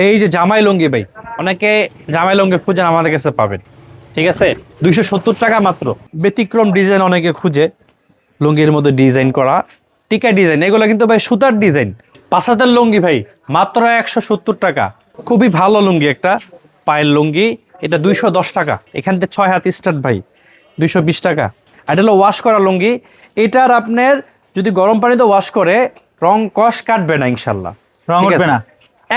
এই যে জামাই লুঙ্গি ভাই, অনেকে জামাই লুঙ্গি খুঁজেন, আমাদের কাছে পাবেন। ঠিক আছে, 270 টাকা মাত্র। ব্যতিক্রম ডিজাইন অনেকে খুঁজে, লুঙ্গির মধ্যে ডিজাইন করা টিকা ডিজাইন, এগুলো কিন্তু ভাই সুতার ডিজাইন। 5 হাতের লুঙ্গি ভাই মাত্র 170 টাকা। খুবই ভালো লুঙ্গি, একটা পায়ের লুঙ্গি, এটা 210 টাকা। এখান থেকে 6 হাত স্টার্ট ভাই, 220 টাকা। আর এটা হলো ওয়াশ করা লুঙ্গি। এটার আপনার যদি গরম পানিতে ওয়াশ করে রং কষ কাটবে না ইনশাল্লাহ, রং উঠবে না,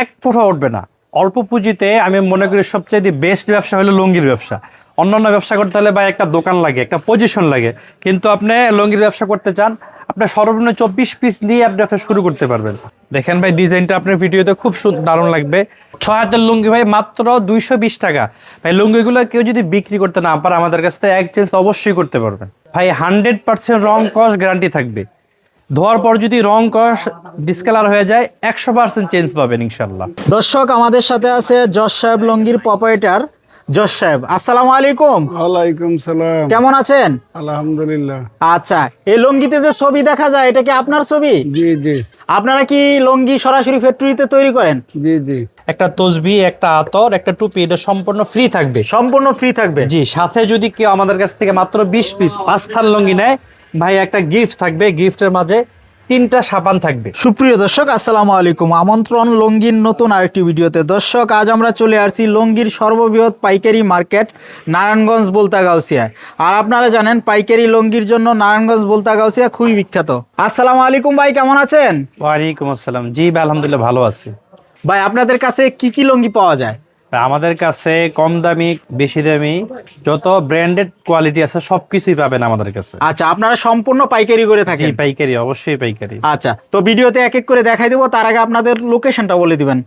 এক ফোঁটা উঠবে না। অল্প পুঁজিতে আমি মনে করি সবচেয়ে বেস্ট ব্যবসা হলো লুঙ্গির ব্যবসা। অন্যান্য ব্যবসা করতে হলে ভাই একটা দোকান লাগে, একটা পজিশন লাগে, কিন্তু আপনি লুঙ্গির ব্যবসা করতে চান, আপনার সর্বনিম্ন 24 পিস দিয়ে আপনি ব্যবসা শুরু করতে পারবেন। দেখেন ভাই ডিজাইনটা আপনার ভিডিওতে খুব দারুণ লাগবে। 6 হাতের লুঙ্গি ভাই মাত্র 220 টাকা। ভাই লুঙ্গিগুলো কেউ যদি বিক্রি করতে না পারে আমাদের কাছ থেকে এক্সচেঞ্জ অবশ্যই করতে পারবেন ভাই। 100% রং কস গ্যারান্টি থাকবে। ধোয়ার পর যদি রং কস ডিসকালার হয়ে যায় 100% চেঞ্জ পাবেন ইনশাল্লাহ। দর্শক আমাদের সাথে আছে জজ সাহেব লুঙ্গির প্রোপাইটার জজ সাহেব। আসসালামু আলাইকুম। ওয়ালাইকুম সালাম। কেমন আছেন? আলহামদুলিল্লাহ। আচ্ছা, এই লুঙ্গিতে যে ছবি দেখা যায় এটা কি আপনার ছবি? জি জি আপনারা কি লুঙ্গি সরাসরি ফ্যাক্টরিতে তৈরি করেন? জি জি। একটা তসবি, একটা আতর, একটা টুপি, এটা সম্পূর্ণ ফ্রি থাকবে। সম্পূর্ণ ফ্রি থাকবে? জি, সাথে যদি কেউ আমাদের কাছ থেকে মাত্র 20 পিস 5 থান লুঙ্গি নেয় ভাই, একটা গিফট থাকবে। গিফটের মাঝে 3টা সাবান থাকবে। সুপ্রিয় দর্শক আসসালামু আলাইকুম, আমন্ত্রণ লুঙ্গির নতুন আরেকটি ভিডিওতে। দর্শক আজ আমরা চলে আসছি লুঙ্গির সর্ববৃহৎ পাইকারি মার্কেট নারায়ণগঞ্জ বলতাগাউসিয়া। আর আপনারা জানেন পাইকারি লুঙ্গির জন্য নারায়ণগঞ্জ বলতাগাউসিয়া খুবই বিখ্যাত। আসসালামু আলাইকুম ভাই, কেমন আছেন? ওয়ালাইকুম আসসালাম। জি ভাই, আলহামদুলিল্লাহ ভালো আছি। ভাই আপনাদের কাছে কি কি লুঙ্গি পাওয়া যায়? আমাদের কাছে কম দামি, বেশি দামি, যত ব্র্যান্ডেড কোয়ালিটি আছে সবকিছুই পাবেন আমাদের কাছে। আচ্ছা, আপনারা সম্পূর্ণ পাইকারি করে জি থাকেন? পাইকারি, অবশ্যই পাইকারি। আচ্ছা, তো ভিডিওতে এক এক করে দেখাই দেবো, তার আগে আপনাদের লোকেশনটা বলে দিবেন।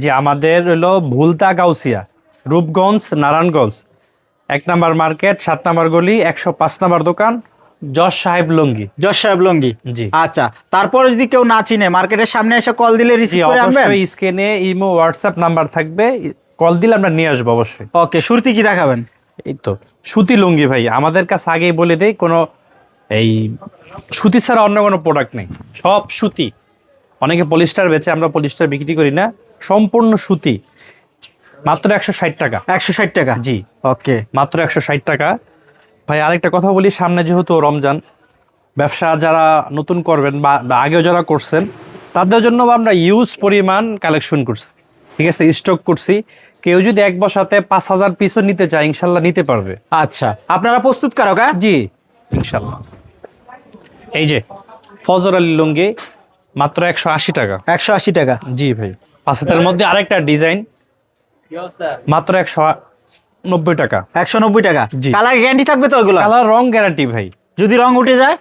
জি, আমাদের হলো Bhulta Gausia, Rupganj, Narayanganj, 1 number market, 7 number গলি, 105 নাম্বার দোকান, জজ সাহেব লুঙ্গি। জজ সাহেব লুঙ্গি। জি। আচ্ছা, তারপরে যদি কেউ না চিনে মার্কেটের সামনে এসে কল দিলে জি রিসিভ করে আনবেন? অবশ্যই, স্ক্রিনে ইমো হোয়াটসঅ্যাপ নাম্বার থাকবে, কল দিলে আমরা নিয়ে আসবো অবশ্যই। ওকে, শুরুতে কি দেখাবেন? এই তো সুতি লুঙ্গি ভাই, আমাদের কাছে আগেই বলে দেই, কোনো এই সুতি ছাড়া অন্য কোনো প্রোডাক্ট নেই, সব সুতি। অনেকে পলিস্টার বেচে, আমরা পলিস্টার বিক্রি করি না, সম্পূর্ণ সুতি। মাত্র 160 টাকা। 160 টাকা? জি ওকে, মাত্র 160 টাকা। ভাই আরেকটা কথা বলি, সামনে যেহেতু রমজান, ব্যবসা যারা নতুন করবেন বা আগেও যারা করছেন তাদের জন্য আমরা ইউজ পরিমাণ কালেকশন করছি। ঠিক আছে, স্টক করছি। কেউ যদি এক বসাতে 5000 পিসও নিতে চায় ইনশাল্লাহ নিতে পারবে। আচ্ছা, আপনারা প্রস্তুতকারক? হ্যাঁ জি ইনশাল্লাহ। এই যে ফজর আলী লুঙ্গি মাত্র 180 টাকা। 180 টাকা? জি ভাই। 5 হাতের মধ্যে আরেকটা ডিজাইন মাত্র 190 টাকা। 190 টাকা? জি। কালার গ্যারান্টি থাকবে তো এগুলো? কালার রং গ্যারান্টি ভাই। যদি রং উঠে যায়?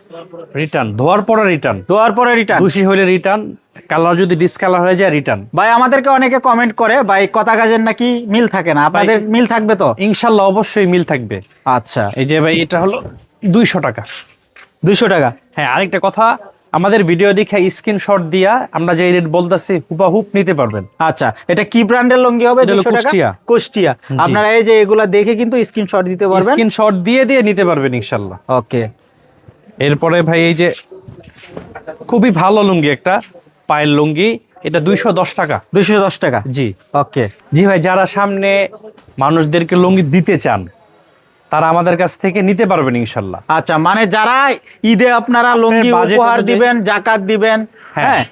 রিটার্ন, ধোয়ার পরে রিটার্ন, ধোয়ার পরে রিটার্ন? দোষী হলে রিটার্ন, কালার যদি ডিসকালার হয়ে যায় রিটার্ন। ভাই আমাদেরকে অনেকে কমেন্ট করে ভাই কথা কাজের নাকি মিল থাকে না, আপনাদের মিল থাকবে তো? ইনশাল্লাহ অবশ্যই মিল থাকবে। আচ্ছা, এই যে ভাই এটা হলো 200 টাকা। 200 টাকা? হ্যাঁ, আরেকটা কথা, আমাদের ভিডিও দেখে স্ক্রিনশট দিয়া আমরা যে রেট বলতেছি হুবহুব নিতে পারবেন। আচ্ছা, এটা কি ব্র্যান্ডের লুঙ্গি হবে? এটা হলো 200 টাকা? কুষ্টিয়া। কুষ্টিয়া। আপনারা এই যে এগুলা দেখে কিন্তু স্ক্রিনশট দিতে পারবেন, স্ক্রিনশট দিয়ে নিতে পারবেন ইনশাল্লাহ। ওকে। এরপরে ভাই এই যে খুবই ভালো লুঙ্গি, একটা পায়ের লুঙ্গি, এটা 210 টাকা। 210 টাকা? জি ওকে। জি ভাই, যারা সামনে মানুষদেরকে লুঙ্গি দিতে চান তারা আমাদের কাছ থেকে নিতে পারবেন ইনশাল্লাহ। আচ্ছা, মানে যারা ঈদে আপনারা লুঙ্গি বাজেট উপহার অনুযায়ী- দিবেন, জাকাত দিবেন, হ্যাঁ, হ্যাঁ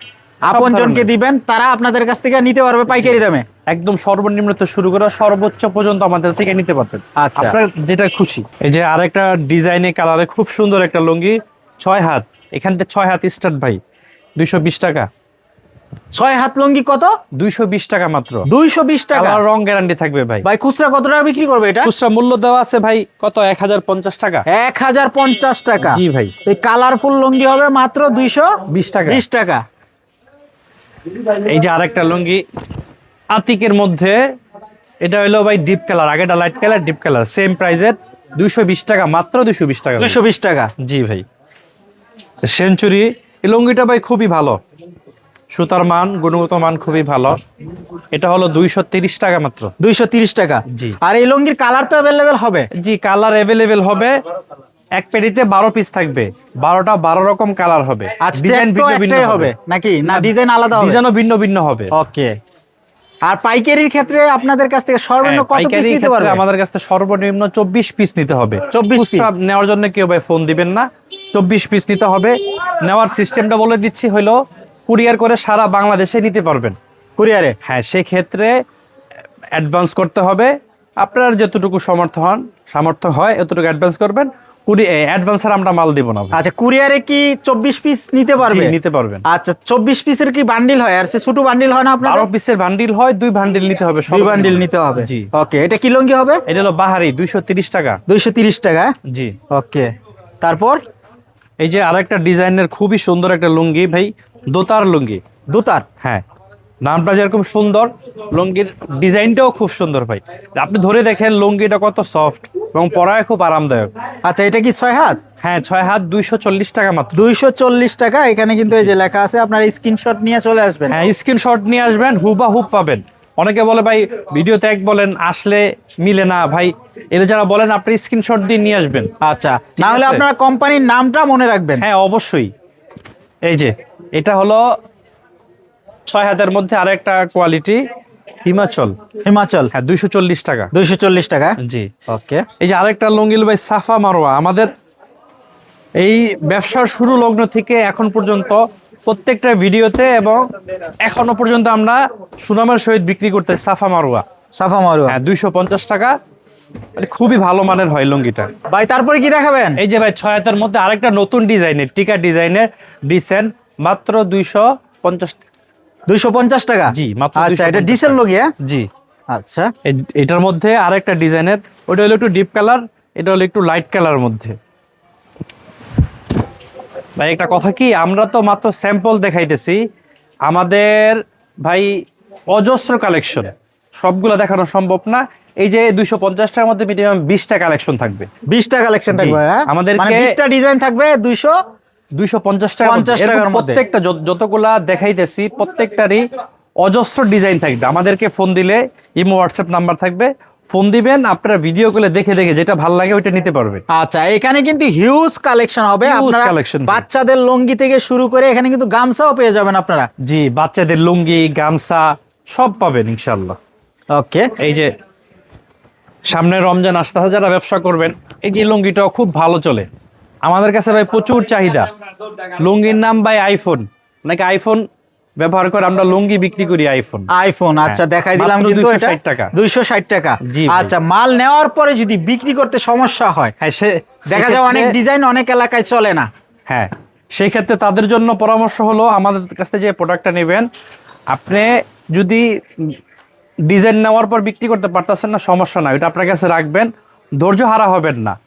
আপনজনকে ধরনের। দিবেন, তারা আপনাদের কাছ থেকে নিতে পারবে পাইকারি দামে? একদম সর্বনিম্ন থেকে শুরু করে সর্বোচ্চ পর্যন্ত আমাদের থেকে নিতে পারবেন। আচ্ছা। আপনার যেটা খুশি। এই যে আরেকটা ডিজাইনে কালারে খুব সুন্দর একটা লুঙ্গি, 6 হাত, এখান থেকে 6 হাত স্টার্ট ভাই, 220 টাকা। 6 হাত লুঙ্গি কত? 220 টাকা মাত্র। 220 টাকা? কালার রং গ্যারান্টি থাকবে ভাই। ভাই খুচরা কত টাকা বিক্রি করবে এটা? খুচরা মূল্য দেওয়া আছে ভাই কত, 1050 টাকা। 1050 টাকা? জি ভাই। এই কালারফুল লুঙ্গি হবে মাত্র 220 টাকা। 220 টাকা? এই যে আরেকটা লুঙ্গি আতিকের মধ্যে, এটা হলো ভাই ডিপ কালার, আগেটা light colour, deep colour, same প্রাইসের 220 টাকা, মাত্র 220 টাকা। 220 টাকা? জি ভাই। সেঞ্চুরি, এই লুঙ্গিটা ভাই খুবই ভালো, সুতার মান, গুণগত মান খুবই ভালো। এটা হলো 230 টাকা মাত্র। 230 টাকা? জি। আর এই লুঙ্গির কালার তো অ্যাভেলেবেল হবে? জি, কালার অ্যাভেলেবেল হবে। এক পেটিতে 12 পিস থাকবে, 12টা 12 রকম কালার হবে। আচ্ছা, ডিজাইন তো ভিন্ন ভিন্ন একটাই হবে নাকি, না ডিজাইন আলাদা হবে? ডিজাইনও ভিন্ন ভিন্ন হবে। ওকে। আর পাইকারির ক্ষেত্রে আপনাদের কাছ থেকে সর্বনিম্ন কত পিস পাইকারি নিতে ক্ষেত্রে পারবে? আমাদের কাছ থেকে সর্বনিম্ন 24 পিস নিতে হবে। 24 খুচরা piece? নেওয়ার জন্য কেউ ভাই ফোন দিবেন না, 24 পিস নিতে হবে। নেওয়ার সিস্টেমটা বলে দিচ্ছি হলো কুরিয়ার করে সারা বাংলাদেশে নিতে পারবেন। কুরিয়ারে? হ্যাঁ, সেক্ষেত্রে অ্যাডভান্স করতে হবে। আপনার যতটুকু সামর্থ্য হয় এতটুকু অ্যাডভান্স করবেন। অ্যাডভান্সের আমরা মাল দিব না ভাই। আচ্ছা, কুরিয়ারে কি 24 পিস নিতে পারবে? জি, নিতে পারবেন। আচ্ছা, 24 পিসের কি বান্ডিল হয়? আর সে ছোট বান্ডিল হয় না আপনাদের? 12 পিসের বান্ডিল হয়, 2 বান্ডিল নিতে হবে। 2 বান্ডিল নিতে হবে। জি। ওকে, এটা কি লুঙ্গি হবে? এটা হলো বাহারি 230 টাকা। 230 টাকা। জি। ওকে, তারপর এই যে আরেকটা ডিজাইনের খুবই সুন্দর একটা লুঙ্গি ভাই, দোতার লুঙ্গি। দুতার। হ্যাঁ, নামটা যেরকম সুন্দর, লুঙ্গির ডিজাইনটাও খুব সুন্দর ভাই। আপনি ধরে দেখেন লুঙ্গিটা কত সফট এবং পরায় খুব আরামদায়ক। আচ্ছা, এটা কি 6 হাত? হ্যাঁ, 6 হাত 240 টাকা মাত্র। 240 টাকা। এখানে কিন্তু এই যে লেখা আছে, আপনার স্ক্রিনশট নিয়ে চলে আসবেন। হ্যাঁ, স্ক্রিনশট নিয়ে আসবেন, হুবাহুব পাবেন। অনেকে বলে ভাই ভিডিওতে এক বলেন, আসলে মিলে না ভাই। এরা যারা বলেন আপনি স্ক্রিনশট দিয়ে নিয়ে আসবেন। আচ্ছা, না হলে আছে? আপনারা কোম্পানির নামটা মনে রাখবেন। হ্যাঁ, অবশ্যই। এই যে এটা হলো 6 হাতের মধ্যে আরেকটা কোয়ালিটি, হিমাচল। হিমাচল। হ্যাঁ, 240 টাকা। 240 টাকা। জি। ওকে, এই যে আরেকটা লুঙ্গিল ভাই, সাফা মারোয়া। আমাদের এই ব্যবসার শুরু লগ্ন থেকে এখন পর্যন্ত প্রত্যেকটা ভিডিওতে এবং এখনো পর্যন্ত আমরা সুনামের সহিত বিক্রি করতে সাফা মারোয়া। সাফা মারুয়া। হ্যাঁ, 250 টাকা। মানে খুবই ভালো মানের হয় লুঙ্গিটা। ভাই তারপরে কি দেখাবেন? এই যে ভাই 6 হাতের মধ্যে আরেকটা নতুন ডিজাইনের, টিকা ডিজাইনের ডিসেন্ট, মাত্র 250। 250 টাকা। জি, মাত্র আচ্ছা, এটা 250 ডিসেল লুঙ্গি? হ্যাঁ। জি। আচ্ছা, এটার মধ্যে আরেকটা ডিজাইনের, ওটা হলো একটু ডিপ কালার, এটা হলো একটু লাইট কালারের মধ্যে। ভাই একটা কথা কি, আমরা তো মাত্র স্যাম্পল দেখাইতেছি, আমাদের ভাই অজস্র কালেকশন, সবগুলো দেখানো সম্ভব না। এই যে 250 টাকার মধ্যে মিনিমাম 20টা কালেকশন থাকবে। 20টা কালেকশন থাকবে। হ্যাঁ, আমাদেরকে- মানে 20টা ডিজাইন থাকবে 250 টাকা 50 টাকার মধ্যে। প্রত্যেকটা যতগুলা দেখাইতেছি প্রত্যেকটারই অজস্র ডিজাইন থাকবে। আমাদেরকে ফোন দিলে ইমো হোয়াটসঅ্যাপ নাম্বার থাকবে, ফোন দিবেন, আপনারা ভিডিও কলে দেখে দেখে যেটা ভালো লাগে ওইটা নিতে পারবেন। আচ্ছা, এখানে কিন্তু হিউজ কালেকশন হবে। Huge আপনারা collection। বাচ্চাদের লুঙ্গি থেকে শুরু করে এখানে কিন্তু গামছাও পেয়ে যাবেন আপনারা। জি, বাচ্চাদের লুঙ্গি, গামছা সব পাবেন ইনশাল্লাহ। ওকে, এই যে সামনে রমজান আসতে যারা ব্যবসা করবেন, এই যে লুঙ্গিটাও খুব ভালো চলে আমাদের কাছে ভাই, প্রচুর চাহিদা। লুঙ্গির নাম ভাই আইফোন, নাকি আইফোন ব্যবহার করে আমরা লুঙ্গি বিক্রি করি আইফোন। আইফোন। আচ্ছা, দেখাই দিলাম মাত্র কিন্তু 260 টাকা। 260 টাকা। জি ভাই। আচ্ছা, মাল নেওয়ার পরে যদি বিক্রি করতে সমস্যা হয়, হ্যাঁ, দেখা যায় অনেক ডিজাইন অনেক এলাকায় চলে না। হ্যাঁ, সেই ক্ষেত্রে তাদের জন্য পরামর্শ হলো, আমাদের কাছ থেকে যে প্রোডাক্টটা নেবেন, আপনি যদি ডিজাইন নেওয়ার পর বিক্রি করতে পারতেছেন না, সমস্যা নাই, ওটা আপনার কাছে রাখবেন, ধৈর্য হারা হবেন না।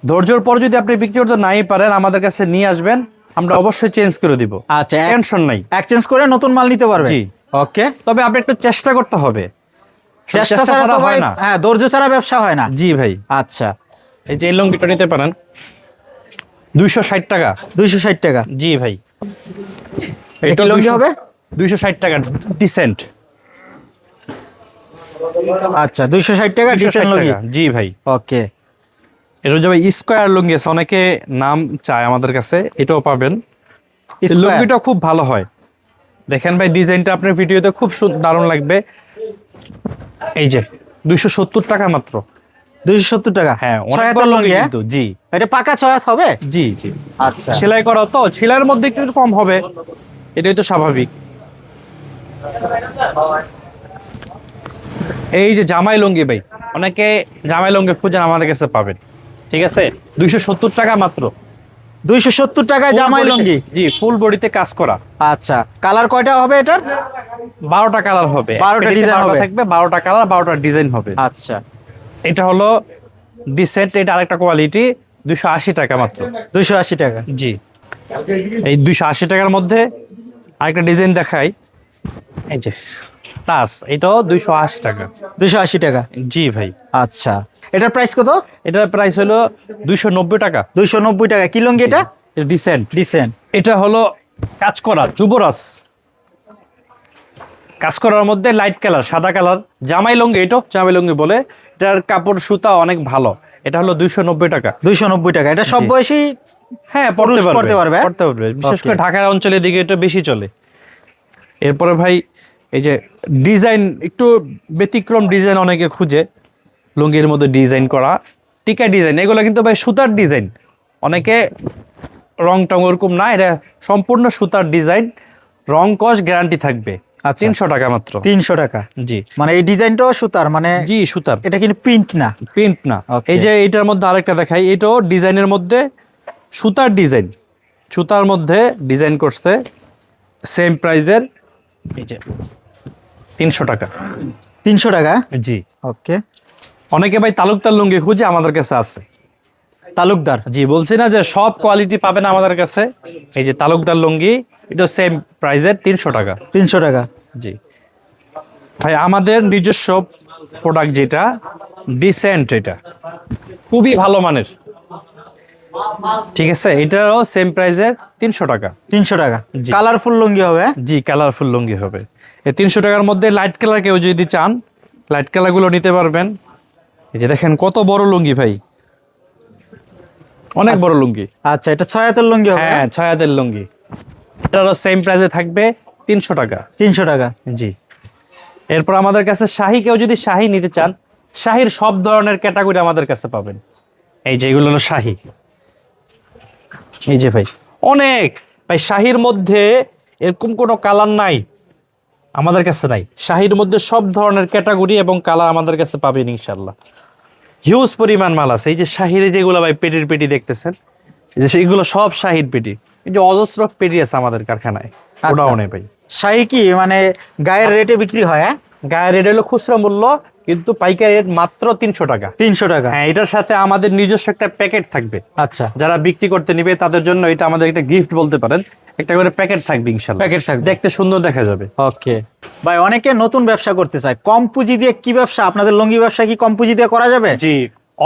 ধৈর্যের পর যদি আপনি বিক্রি করতে নাই পারেন, আমাদের কাছে নিয়ে আসবেন, আমরা অবশ্যই চেঞ্জ করে দিব। আচ্ছা, টেনশন নাই। এক্সচেঞ্জ করে নতুন মাল নিতে পারবে। জি। ওকে, তবে আপনি একটু চেষ্টা করতে হবে, চেষ্টা ছাড়া তো হয় না। হ্যাঁ, ধৈর্য ছাড়া ব্যবসা হয় না। জি ভাই। আচ্ছা, এই যে এই লুঙ্গিটা নিতে পারেন 260 টাকা। 260 টাকা। জি ভাই। এটা কি লুঙ্গি হবে? 260 টাকা ডিসেন্ট। আচ্ছা, 260 টাকা ডিসেল লুঙ্গি। জি ভাই। ওকে, এটা হচ্ছে ভাই স্কোয়ার লুঙ্গি আছে, অনেকে নাম চায় আমাদের কাছে, এটাও পাবেন। এই Square। লুঙ্গিটা খুব ভালো হয়, দেখেন ভাই ডিজাইনটা আপনার ভিডিওতে খুব দারুণ লাগবে। এই যে 270 টাকা মাত্র। 270 টাকা। হ্যাঁ, 6 অনেক হাতের বড় লুঙ্গি। লুঙ্গি হ্যাঁ? কিন্তু। জি এটা পাকা 6 হাত হবে? জি জি। আচ্ছা, সেলাই করা তো, সেলাইয়ের মধ্যে একটু কম হবে, এটাই তো স্বাভাবিক। এই যে জামাই লুঙ্গি ভাই, অনেকে জামাই লুঙ্গি খুঁজেন, আমাদের কাছে পাবেন। ঠিক আছে, 270 টাকা মাত্র। 270 টাকায় Full জামাই body- লুঙ্গি। জি, ফুল বডিতে কাজ করা। আচ্ছা, কালার কয়টা হবে এটার? 12টা কালার হবে। 12টা একটা ডিজাইন 12টা হবে। থাকবে, 12টা কালার, 12টা ডিজাইন হবে। আচ্ছা, এটা হলো ডিসেন্ট, এটা আরেকটা কোয়ালিটি, 280 টাকা মাত্র। 280 টাকা। জি। এই 280 টাকার মধ্যে আরেকটা ডিজাইন দেখাই, এই যে টাস, এটাও 280 টাকা। 280 টাকা। জি ভাই। আচ্ছা, এটার প্রাইস কত? এটার প্রাইস হলো 290 টাকা। 290 টাকা। কি লুঙ্গি এটা? ডিসেন্ট। ডিসেন্ট। এটা হলো কাজ করা যুবরাজ, কাজ করার মধ্যে লাইট কালার, সাদা কালার, জামাই লুঙ্গি, এটাও জামাই লুঙ্গি বলে। এটার কাপড় সুতা অনেক ভালো। এটা হলো 290 টাকা। 290 টাকা। এটা সব জি। বয়সী হ্যাঁ, পুরুষ পড়তে পড়তে পারবে, পারবে, হ্যাঁ? পড়তে পারবে, বিশেষ করে Okay. ঢাকার অঞ্চলের দিকে এটা বেশি চলে। এরপরে ভাই এই যে ডিজাইন একটু ব্যতিক্রম ডিজাইন অনেকে খুঁজে, লুঙ্গির মধ্যে ডিজাইন করা টিকা ডিজাইন, এগুলো কিন্তু ভাই সুতার ডিজাইন। অনেকে রং টং ওরকম না, এটা সম্পূর্ণ সুতার ডিজাইন, রং কস গ্যারান্টি থাকবে। আচ্ছা। 300 টাকা মাত্র। 300 টাকা। জি মানে এই ডিজাইনটাও সুতার, মানে জি সুতার, এটা কিন্তু প্রিন্ট না। প্রিন্ট না। Okay. এই যে এটার মধ্যে আরেকটা দেখাই, এটাও ডিজাইনের মধ্যে সুতার ডিজাইন, সুতার মধ্যে ডিজাইন করছে, সেম প্রাইজের, এই যে 300 টাকা। 300 টাকা। জি। ওকে। অনেকে ভাই তালুকদার লুঙ্গি খুঁজে, আমাদের কাছে আছে। তালুকদার। জি, বলছি না যে সব কোয়ালিটি পাবেন আমাদের কাছে। এই যে তালুকদার লুঙ্গি, এটা সেম প্রাইজের 300 টাকা। 300 টাকা। জি ভাই, আমাদের নিজস্ব প্রোডাক্ট, যেটা ডিসেন্ট, এটা খুবই ভালো মানের, ঠিক আছে। এটারও সেম প্রাইজের 300 টাকা। 300 টাকা। জি। কালারফুল লুঙ্গি হবে। জি, কালারফুল লুঙ্গি হবে। এই 300 টাকার মধ্যে লাইট কালার কেউ যদি চান, লাইট কালারগুলো নিতে পারবেন। এই যে দেখেন কত বড় লুঙ্গি ভাই, অনেক বড় লুঙ্গি। আচ্ছা, এটা 6 হাতের লুঙ্গি হবে। হ্যাঁ, 6 হাতের লুঙ্গি। এটারও সেম প্রাইসে থাকবে 300 টাকা। 300 টাকা। জি। এরপর আমাদের কাছে শাহি, কেউ যদি শাহি নিতে চান, শাহির সব ধরনের ক্যাটাগরি আমাদের কাছে পাবেন। এই যে এগুলো হলো শাহি, এই যে ভাই অনেক, ভাই শাহির মধ্যে এরকম কোনো কালার নাই আমাদের কাছে, নাই। শাহির মধ্যে সব ধরনের ক্যাটাগরি এবং কালার আমাদের কাছে পাবেন ইনশাল্লাহ। হিউজ পরিমাণ মাল আছে। এই যে শাহির যেগুলো ভাই পেটির পেটি দেখতেছেন, এই যে এগুলো সব শাহির পেটি, এই যে অজস্র পেটি আছে আমাদের কারখানায়, ওটাও নেই ভাই। শাড়ি কি মানে গায়ের রেটে বিক্রি হয়? হ্যাঁ, গায়ের রেট হলো খুচরা মূল্য, কিন্তু পাইকারি রেট মাত্র 300 টাকা। 300 টাকা। হ্যাঁ, এটার সাথে আমাদের নিজস্ব একটা প্যাকেট থাকবে। আচ্ছা, যারা বিক্রি করতে নিবে তাদের জন্য এটা আমাদের একটা গিফট বলতে পারেন, একটা করে প্যাকেট থাকবে ইনশাআল্লাহ। প্যাকেট থাকবে। দেখতে সুন্দর দেখা যাবে। ওকে ভাই, অনেকে নতুন ব্যবসা করতে চায়, কম পুঁজি দিয়ে কি ব্যবসা, আপনাদের লুঙ্গি ব্যবসা কি কম পুঁজি দিয়ে করা যাবে? জি,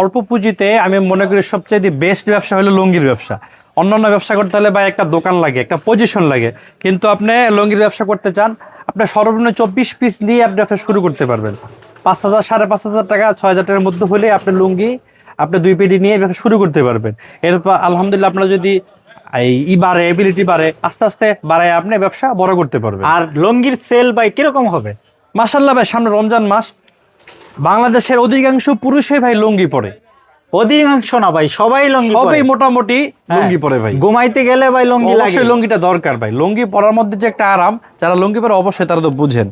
অল্প পুঁজিতে আমি মনে করি সবচেয়ে বেস্ট ব্যবসা হলো লুঙ্গির ব্যবসা। অন্যান্য ব্যবসা করতে হলে ভাই একটা দোকান লাগে, একটা পজিশন লাগে, কিন্তু আপনি লুঙ্গির ব্যবসা করতে চান, আপনি সর্বনিম্ন 24 পিস দিয়ে আপনি ব্যবসা শুরু করতে পারবেন। 5,000, 5,500 টাকা, 6,000 টাকার মধ্যে হলে আপনি লুঙ্গি, আপনি 2 পেটি নিয়ে ব্যবসা শুরু করতে পারবেন। এরপর আলহামদুলিল্লাহ আপনার যদি এই বাড়ে, এবিলিটি বাড়ে, আস্তে আস্তে বাড়ায় আপনি ব্যবসা বড় করতে পারবেন। আর লুঙ্গির সেল ভাই কিরকম হবে? মাশাআল্লাহ ভাই, সামনে রমজান মাস, বাংলাদেশের অধিকাংশ পুরুষই ভাই লুঙ্গি পরে। অধিকাংশ না ভাই, সবাই লুঙ্গি পরে। সবাই মোটামুটি লুঙ্গি পরে ভাই। ঘুমাইতে গেলে ভাই লুঙ্গি লাগে। অবশ্যই লুঙ্গিটা দরকার ভাই। লুঙ্গি পরার মধ্যে যে একটা আরাম, যারা লুঙ্গি পরে অবশ্যই তারা তো বুঝেন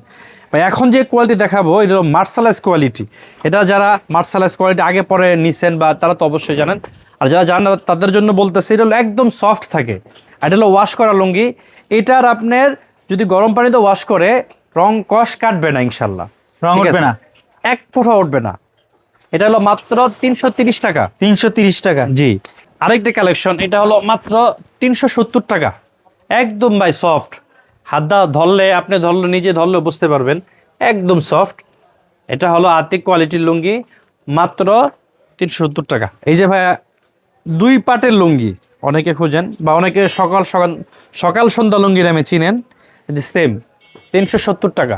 ভাই। এখন যে কোয়ালিটি দেখাবো, এটা হলো মার্শালাইজ কোয়ালিটি। এটা যারা মার্শালাইজ কোয়ালিটি আগে পরে নিছেন বা তারা তো অবশ্যই জানেন, আর যারা জানেন না তাদের জন্য বলতেছে, এটা হলো একদম সফট থাকে। এটা হলো ওয়াশ করা লুঙ্গি। এটার আপনার যদি গরম পানিতে ওয়াশ করে, রং কষ কাটবে না ইনশাল্লাহ, রং ঠিক উঠবে আছে? না, এক ফোঁটা উঠবে না। এটা হলো মাত্র 330 টাকা। 330 টাকা। জি। আরেকটা কালেকশন, এটা হলো মাত্র 370 টাকা। একদম ভাই সফট, হাত দা ধরলে, আপনি ধরলে, নিজে ধরলে বুঝতে পারবেন, একদম সফট। এটা হলো আতিক কোয়ালিটির লুঙ্গি, মাত্র 370 টাকা। এই যে ভাই 2 পাটের লুঙ্গি অনেকে খুঁজেন, বা অনেকে সকাল সকাল সকাল সন্ধ্যা লুঙ্গি নামে চিনেন, সেম 370 টাকা।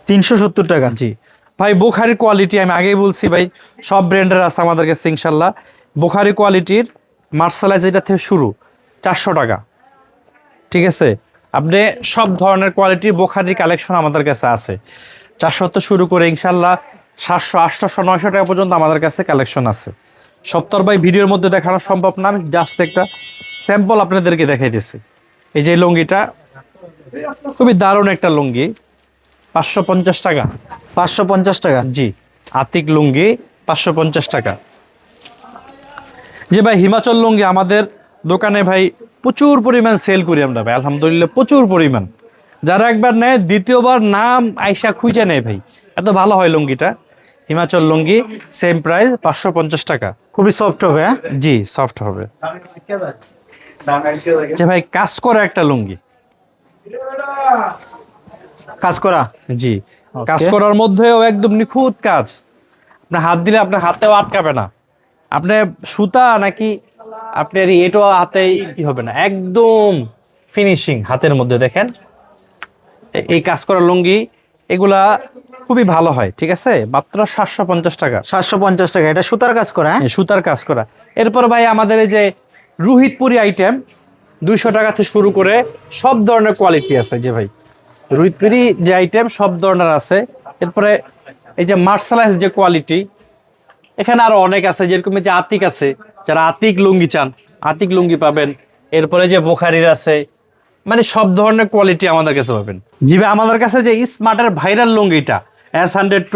370 টাকা। জি ভাই, বোখারি কোয়ালিটি আমি আগেই বলছি ভাই, সব ব্র্যান্ডের আছে আমাদের কাছে ইনশাল্লাহ। বোখারি কোয়ালিটির মার্শালাইজ এটা থেকে শুরু 400 টাকা, ঠিক আছে। আপনি সব ধরনের কোয়ালিটির বোখারির কালেকশন আমাদের কাছে আছে। 400 তো শুরু করে ইনশাল্লাহ 700, 800, 900 টাকা পর্যন্ত আমাদের কাছে কালেকশন আছে। সপ্তাহ ভাই ভিডিওর মধ্যে দেখানো সম্ভব না, আমি জাস্ট একটা স্যাম্পল আপনাদেরকে দেখাইতেছি। এই যে লুঙ্গিটা খুবই দারুণ একটা লুঙ্গি, 550 টাকা। 550 টাকা। জি, আতিক লুঙ্গি 550 টাকা। যে ভাই হিমাচল লুঙ্গি আমাদের দোকানে ভাই প্রচুর পরিমাণ সেল করি আমরা ভাই, আলহামদুলিল্লাহ প্রচুর পরিমাণ। যারা একবার নেয় দ্বিতীয়বার নাম আইসা খুঁজে নেয় ভাই, এত ভালো হয় লুঙ্গিটা। হিমাচল লুঙ্গি সেম প্রাইস 550 টাকা। খুবই সফট হবে। হ্যাঁ, জি, সফট হবে। যে ভাই কাজ করা একটা লুঙ্গি, কাজ করা। জি, কাজ করার মধ্যেও একদম নিখুঁত কাজ। আপনার হাত দিলে আপনার হাতেও আটকাবে না। আপনি সুতা নাকি আপনার এটো হাতে কি হবে না, একদম ফিনিশিং হাতের মধ্যে। দেখেন এই কাজ করা লুঙ্গি, এগুলা খুবই ভালো হয়, ঠিক আছে। মাত্র 750 টাকা। 750 টাকা। এটা সুতার কাজ করা। হ্যাঁ, সুতার কাজ করা। এরপর ভাই আমাদের এই যে রোহিতপুরি আইটেম, 200 টাকা থেকে শুরু করে সব ধরনের কোয়ালিটি আছে। যে ভাই রুইতপিরি যে আইটেম সব ধরনের আছে। এরপরে এই যে মার্শালাইজ যে কোয়ালিটি, এখানে আরো অনেক আছে, যেরকম এই যে আতিক আছে, যারা আতিক লুঙ্গি চান আতিক লুঙ্গি পাবেন। এরপরে যে বোখারির আছে, মানে সব ধরনের কোয়ালিটি আমাদের কাছে পাবেন। জি ভাই, আমাদের কাছে যে স্মার্টের ভাইরাল লুঙ্গিটা S102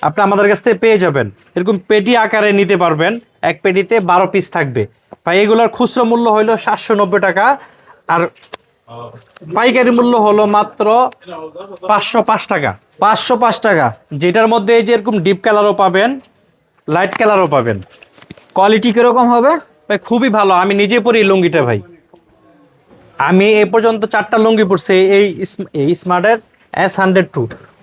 আপনি আমাদের কাছ থেকে পেয়ে যাবেন। এরকম পেটি আকারে নিতে পারবেন, এক পেটিতে 12 পিস থাকবে ভাই। এগুলোর খুচরো মূল্য হলো 790 টাকা, আর পাইকারি মূল্য হলো মাত্র 505 টাকা। 505 টাকা। যেটার মধ্যে এই যে এরকম ডিপ কালারও পাবেন, লাইট কালারও পাবেন। কোয়ালিটি কিরকম হবে? ভাই খুবই ভালো, আমি নিজে পরি এই লুঙ্গিটা ভাই। আমি এ পর্যন্ত 4টা লুঙ্গি পরছি এই স্মার্টের S102,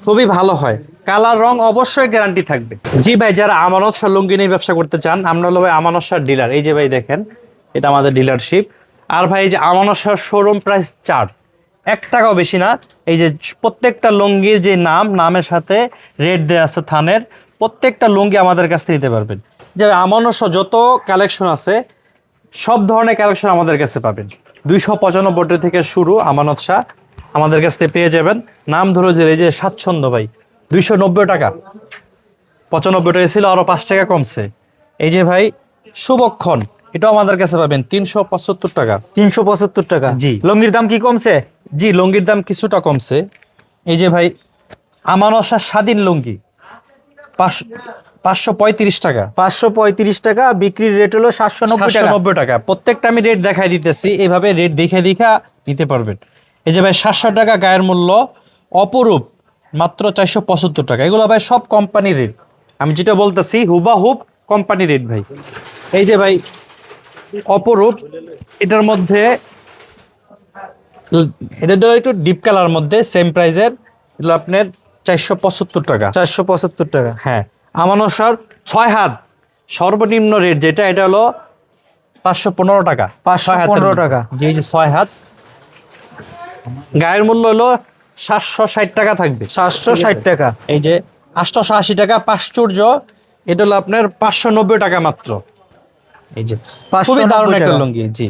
খুবই ভালো হয়। কালার রং অবশ্যই গ্যারান্টি থাকবে। জি ভাই, যারা আমানত শাহ লুঙ্গি নিয়ে ব্যবসা করতে চান, আমরা হলো ভাই আমানত শাহ ডিলার। এই যে ভাই দেখেন, এটা আমাদের ডিলারশিপ। আর ভাই এই যে আমানত শাহ শোরুম প্রাইস 4, 1 টাকাও বেশি না। এই যে প্রত্যেকটা লুঙ্গির যে নামের সাথে রেট দেওয়া আছে থানের, প্রত্যেকটা লুঙ্গি আমাদের কাছ থেকে নিতে পারবেন। যে আমানত শাহ যত কালেকশন আছে সব ধরনের কালেকশন আমাদের কাছে পাবেন। 295 থেকে শুরু আমানত শাহ আমাদের কাছ থেকে পেয়ে যাবেন। নাম ধরে যে এই যে স্বাচ্ছন্দ্য ভাই 290 টাকা, 95 টাকা ছিল, আরো 5 টাকা কমছে। এই যে ভাই শুভক্ষণ, এটাও আমাদের কাছে পাবেন 375 টাকা। 375 টাকা। জি। লুঙ্গির দাম কি কমছে? জি, লুঙ্গির দাম কিছুটা কমছে। এই যে ভাই আমানত শাহ স্বাধীন লুঙ্গি 535 টাকা। 535 টাকা। বিক্রির রেট হলো 790 টাকা। 790 টাকা। প্রত্যেকটা আমি রেট দেখাই দিতেছি, এইভাবে রেট দেখে নিতে পারবেন। এই যে ভাই 700 টাকা গায়ের মূল্য, অপরূপ মাত্র 475 টাকা। এগুলো ভাই সব কোম্পানি রেট, আমি যেটা বলতেছি হুবাহুব কোম্পানি রেট ভাই। এই যে ভাই অপরূপ, এটার মধ্যে এটা একটু ডিপ কালার মধ্যে সেম প্রাইজের, এগুলো আপনার 475 টাকা। 475 টাকা। হ্যাঁ, আমানত শাহর 6 হাত সর্বনিম্ন রেট যেটা, এটা হলো 515 টাকা। 515 টাকা। জি, এই যে 6 হাত গায়ের মূল্য হলো 760 টাকা থাকবে। 760 টাকা। এই যে 880 টাকা প্রাচুর্য, এটা হলো আপনার 590 টাকা মাত্র। এই যে 590 খুবই দারুণ একটা টাকা। লুঙ্গি। জি,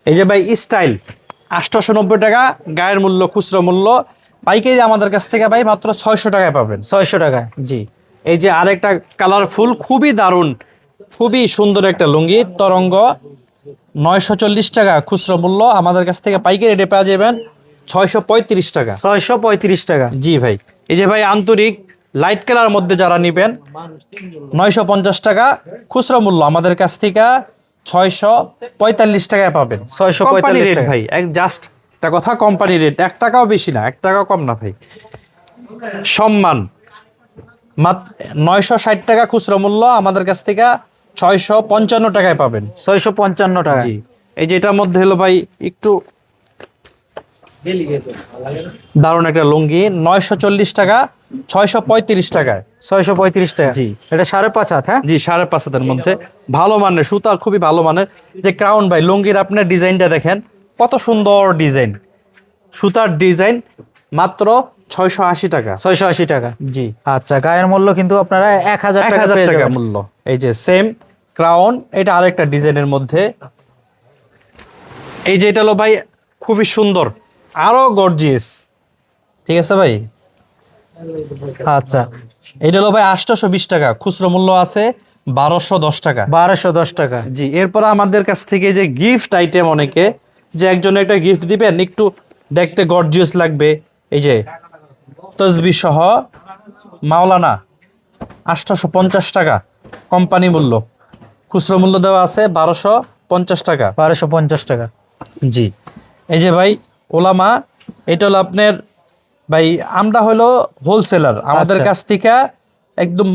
এই যে ভাই স্টাইল 890 টাকা গায়ের মূল্য, খুচরা মূল্য। পাইকারি আমাদের কাছ থেকে ভাই মাত্র 600 টাকায় পাবেন। 600 টাকা। জি, এই যে আরেকটা কালারফুল খুবই দারুণ, খুবই সুন্দর একটা লুঙ্গি তরঙ্গ, 940 টাকা খুচরা মূল্য। আমাদের কাছ থেকে পাইকারি রেটে পেয়ে যাবেন 635 টাকা। 635 টাকা। জি ভাই, এই যে ভাই আন্তরিক লাইট কালার মধ্যে যারা নেবেন 950 টাকা খুচরা মূল্য, আমাদের কাছ থেকে 645 টাকায় পাবেন। 645 কোম্পানি রেট টাকা। ভাই, জাস্ট একটা কথা, কোম্পানি রেট, 1 টাকাও বেশি না, 1 টাকাও কম না ভাই। সম্মান মাত্র 960 টাকা খুচরা মূল্য, আমাদের কাছ থেকে 655 টাকায় পাবেন। 655 টাকা। জি, এই যে এটার মধ্যে হলো ভাই একটু দারুণ একটা লুঙ্গি, 940 টাকা 635 টাকায়। 635 টাকা। জি। এটা 5.5 হাত। হ্যাঁ। জি, 5.5 হাতের মধ্যে ভালো মানের সুতা, খুবই ভালো মানের। যে ক্রাউন ভাই লুঙ্গির আপনার ডিজাইনটা দেখেন, কত সুন্দর ডিজাইন, সুতার ডিজাইন, মাত্র 680 টাকা। 680 টাকা। জি, আচ্ছা, গায়ের মূল্য কিন্তু আপনারা 1000 টাকা 1000 পেয়ে টাকা যাবেন। মূল্য। এই যে সেম ক্রাউন, এটা আরেকটা ডিজাইনের মধ্যে। এই যে এটা হলো ভাই খুবই সুন্দর, আরো গর্জিয়াস। ঠিক আছে ভাই, আচ্ছা, এটা হলো ভাই 820 টাকা, খুচরো মূল্য আছে 1210 টাকা। 1210 টাকা। জি, এরপর আমাদের কাছ থেকে যে গিফট আইটেম, অনেকে যে একজনে একটা গিফট দিবেন, একটু দেখতে গর্জিয়াস লাগবে, এই যে তসবি সহ মাওলানা 850 টাকা কোম্পানি মূল্য, খুচরো মূল্য দেওয়া আছে 1250 টাকা। 1250 টাকা। জি, এই যে ভাই ওলামা, এটা হলো আপনার ভাই, আমরা হলো হোলসেলার, আমাদের আচ্ছা। কাছ থেকে একদম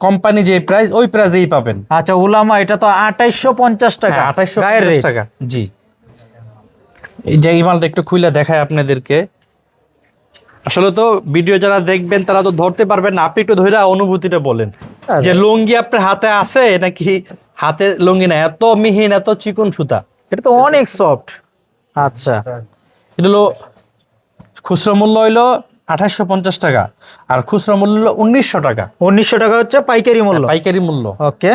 কোম্পানি যে প্রাইস, ওই প্রাইসেই পাবেন। আচ্ছা, উলামা এটা তো 2850 টাকা। হ্যাঁ, গায়ের 2850 রেট। টাকা। জি, এই যে এই মালটা একটু খুলে দেখায় আপনাদেরকে। আসলে তো ভিডিও যারা দেখবেন তারা তো ধরতে পারবেন না, আপনি একটু ধরে অনুভূতিটা বলেন আরে। যে লুঙ্গি আপনার হাতে আছে নাকি হাতে লুঙ্গি না, এত মিহিন, এত চিকন সুতা। এটা তো অনেক সফট। আচ্ছা, এটা হলো খুচরো মূল্য হইলো 2850 টাকা, আর খুচরো মূল্য হলো 1900 টাকা। 1900 টাকা হচ্ছে পাইকারি মূল্য। পাইকারি মূল্য। ওকে।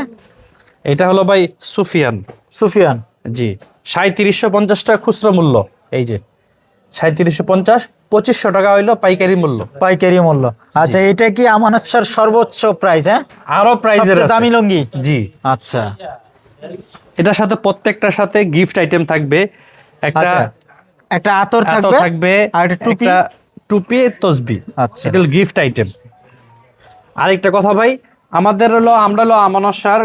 এটা হলো ভাই সুফিয়ান। সুফিয়ান। জি, 3750 টাকা খুচরো মূল্য। এই যে 3750, 2500 টাকা হইলো পাইকারি মূল্য। পাইকারি মূল্য। আচ্ছা, এটা কি আমানত শাহর সর্বোচ্চ প্রাইস? হ্যাঁ, আরো প্রাইজের সবচেয়ে দামি লুঙ্গি। জি, আচ্ছা এটার সাথে প্রত্যেকটার সাথে গিফট আইটেম থাকবে, একটা আচ্ছা, একটা আতর হাতও থাকবে, থাকবে, আর একটা টুপি। একটা টুপি, তসবি। আচ্ছা। এটা গিফট আইটেম। আরেকটা কথা ভাই, আমরা হলো আমানত শাহর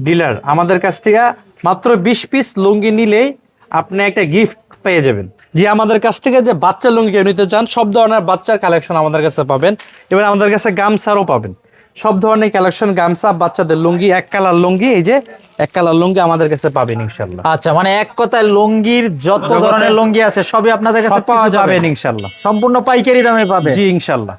ডিলার। আমাদের কাছ থেকে মাত্র 20 পিস লুঙ্গি নিলেই আপনি একটা গিফট পেয়ে যাবেন। যে আমাদের কাছ থেকে যে বাচ্চা লুঙ্গি নিতে চান, সব ধরনের বাচ্চার কালেকশন আমাদের কাছে পাবেন। এবার আমাদের কাছে গামছারও পাবেন, সব ধরনের কালেকশন, গামছা, বাচ্চাদের লুঙ্গি, এক কালার লুঙ্গি, এই যে এক কালার লুঙ্গি আমাদের কাছে পাবেন ইনশাল্লাহ। আচ্ছা, মানে এক কথায় লুঙ্গির যত ধরনের লুঙ্গি আছে সবই আপনাদের কাছে পাওয়া যাবে পাবেন ইনশাল্লাহ, সম্পূর্ণ পাইকারি দামে পাবে। জি ইনশাল্লাহ।